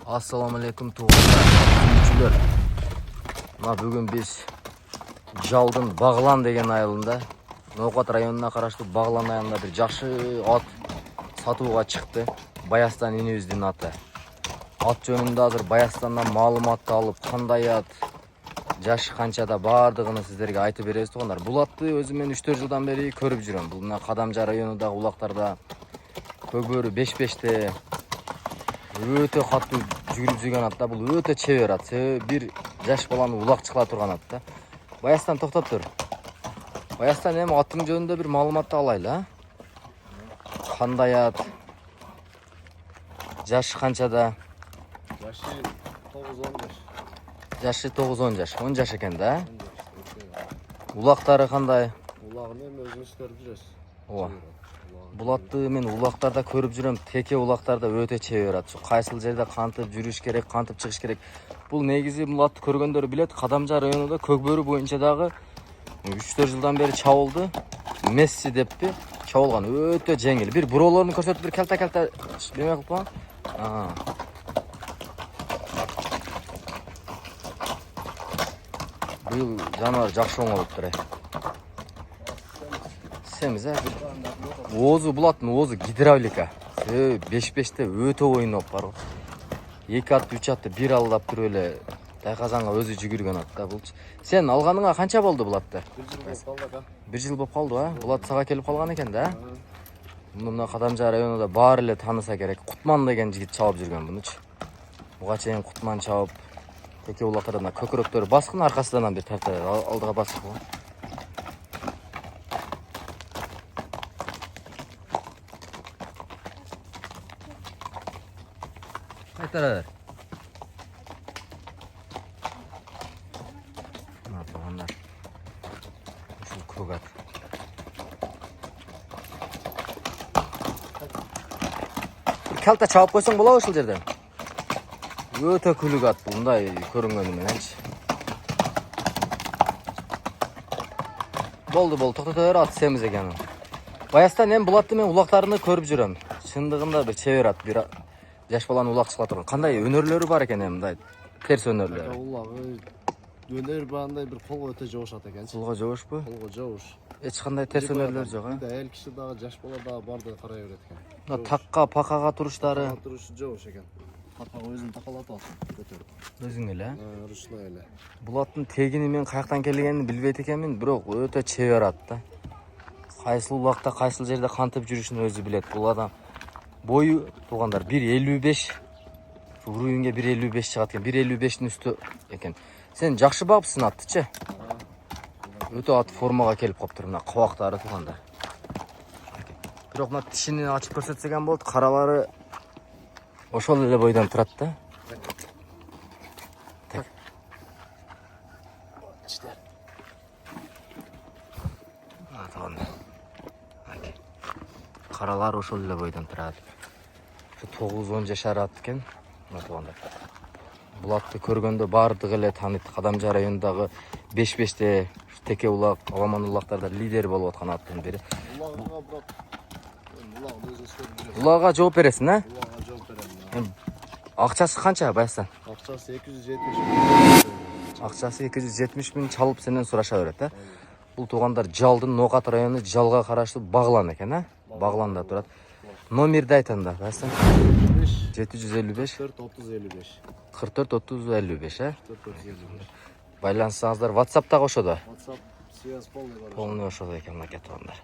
Assalamu alaikum tuğanlar. Bugün biz Жалдын Bağlan деген айылында, Ноқат районуна караштуу Bağlan айылында bir жакшы ат сатууга чыкты. Баястан инебиздин аты. Ат жөнүндө азыр Баястандан маалыматты алып, кандай ат, жашы канчада бардыгын сиздерге айтып беребиз тугандар. Бул атты өзүм мен 3-4 жылдан бери көрүп жүрөм. Бул мына Кадамжа районундагы улактарда, Көкбөрү 5-5те өтө катуу жүгүрүп жүргөн ат да. Бул өтө чебер ат. Бир жаш баланы улакчыкла турган ат да. Баястан токтоп тур. Баястан эми атың жөнүндө бир маалыматты алайлы, а? Кандай ат? Жашы канчада? Жашы 9-10 жаш. Жашы 9-10 жаш. 10 жаш экен да? Улактары кандай? Улагын эми өзүңүз көрүп жүрөсүз. Ооба. Бул атты мен улактарда көрүп жүрөм. Теке улактарда өтө чебер ат. Кайсыл жерде кантип жүрүш керек, кантип чыгыш керек. Бул негизи бул атты көргөндөр билет. Кадамжа районунда Көкбөрү боюнча дагы 3-4 жылдан бери чабылды. Месси деппи чабылган. Өтө жеңил. Бир буролорун көрсөтүп бир калта неме кылып коюң. Бул жаныбар жакшы оңолуптур. Сemiz Оозу бул аттын оозу гидравлика. 5-5те өтө ойноп бар. 2 ат, 3 атты бир алдап туруп эле тайказанга өзү жүгүргөн ат да булчу. Сен алганыңа канча болду бул атты? 1 жыл болуп калды а? Бул ат сага келип калган экен да? Мына Кадамжа районунда баары эле тааныса керек. Кутман деген жигит чабып жүргөн мунучу. Буга чейин Кутман чабып, теке улактардан көкүрөктөрү баскын аркасынан бир тарта алдыга басып го. Kaytarar. Tuğanlar. Şu kogat. Bir kalta çabuk koysan bola uşul жерден. Өтө күлүк ат мындай көрүнгөнү мененчи. Болду, токтото бер, ат сemiz экен. Баястан эми бул атты мен улактарында көрүп жүрөм. Чындыгында бир чебер ат, бир жаш баланы улакчылап турган. Кандай өнөрлөрү бар экен эми мындай терс өнөрлөрү. Улагы өнөр бандай бир колго өтө жобушат экен. Колго жобушпу? Колго жобуш. Эч кандай терс өнөрлөр жок, а? Эл киши дагы жаш бала дагы барды карай берет экен. Мына такка, пакага туруштары. Турушу жобуш экен. Пакага өзүн такалатып алсын, көтөрүп. Өзүң эле, а? Ручной эле. Бул аттын тегини мен каяктан келгенин билбейт экенмин, бирок өтө чебер ат да. Кайсыл улакта, кайсыл жерде кантип жүрүшүн өзү билет. Бул адам бою тугандар 1.55. Уруюнга 1.55 чыгат экен. 1.55тин үстү экен. Сен жакшы багыпсың аттычы? Өтө ат формага келип калыптыр. Мына кабактары тугандар. Бирок мына тишини ачып көрсөтсөгөн болот. Каралары ошол эле бойдон турат да. Каралар ошол эле бойдон турат. 9-10 жашар ат экен. Бул атты көргөндө бардыгы эле тааныйт. Кадамжа районундагы 5-5те теке улак, аламан улактарда лидер болуп аткан аттын бири. Улага жооп бересиң, а? Улага жооп берем. Акчасы канча Баястан? Акчасы 270 миң. Акчасы 270 миң чалып сенен сураша берет, а? Бул туугандар Жалдын Ноқат району Жалга караштуу Bağlan экен, а? Bağlanda турат. Номерди айтанда Баястан? 755 44 30 55, а? Байланышсаңыздар WhatsApp'та ошодо. WhatsApp связь полный бар. Полный ошодо экен, макет тугандар.